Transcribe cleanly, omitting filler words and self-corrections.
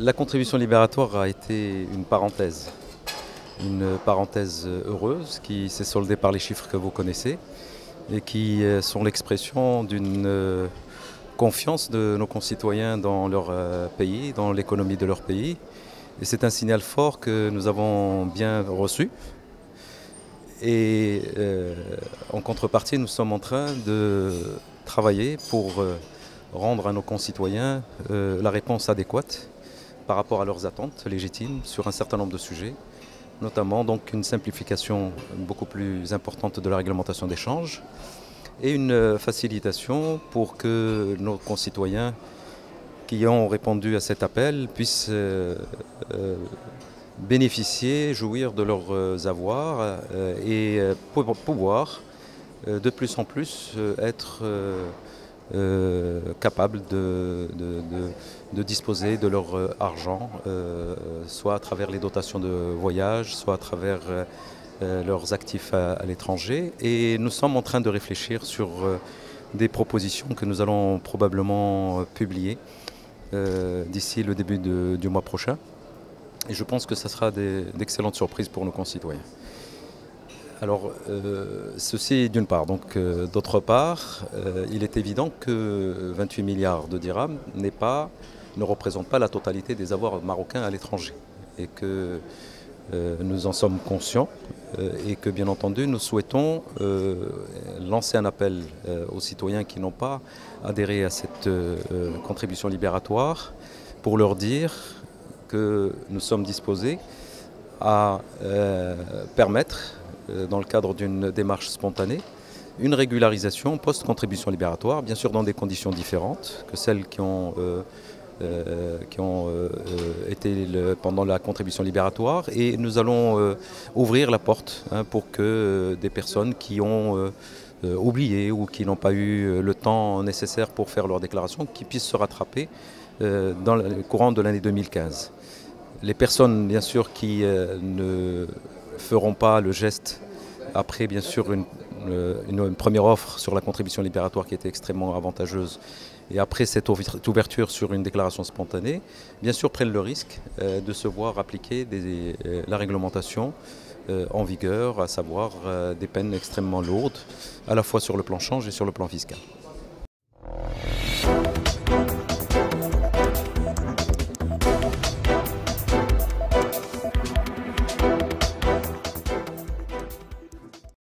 La contribution libératoire a été une parenthèse heureuse qui s'est soldée par les chiffres que vous connaissez et qui sont l'expression d'une confiance de nos concitoyens dans leur pays, dans l'économie de leur pays. Et c'est un signal fort que nous avons bien reçu. Et en contrepartie, nous sommes en train de travailler pour rendre à nos concitoyens la réponse adéquate par rapport à leurs attentes légitimes sur un certain nombre de sujets, notamment donc une simplification beaucoup plus importante de la réglementation d'échange et une facilitation pour que nos concitoyens qui ont répondu à cet appel puissent bénéficier, jouir de leurs avoirs et pouvoir de plus en plus être capables de disposer de leur argent, soit à travers les dotations de voyage, soit à travers leurs actifs à l'étranger. Et nous sommes en train de réfléchir sur des propositions que nous allons probablement publier d'ici le début du mois prochain. Et je pense que ce sera d'excellentes surprises pour nos concitoyens. Alors, ceci d'une part. Donc, d'autre part, il est évident que 28 milliards de dirhams ne représente pas la totalité des avoirs marocains à l'étranger. Et que nous en sommes conscients et que, bien entendu, nous souhaitons lancer un appel aux citoyens qui n'ont pas adhéré à cette contribution libératoire pour leur dire que nous sommes disposés à permettre, dans le cadre d'une démarche spontanée, une régularisation post-contribution libératoire, bien sûr dans des conditions différentes que celles qui ont été pendant la contribution libératoire. Et nous allons ouvrir la porte pour que des personnes qui ont oublié ou qui n'ont pas eu le temps nécessaire pour faire leur déclaration, qui puissent se rattraper dans le courant de l'année 2015. Les personnes, bien sûr, qui ne feront pas le geste après, bien sûr, une première offre sur la contribution libératoire qui était extrêmement avantageuse, et après cette ouverture sur une déclaration spontanée, bien sûr, prennent le risque de se voir appliquer la réglementation en vigueur, à savoir des peines extrêmement lourdes, à la fois sur le plan change et sur le plan fiscal.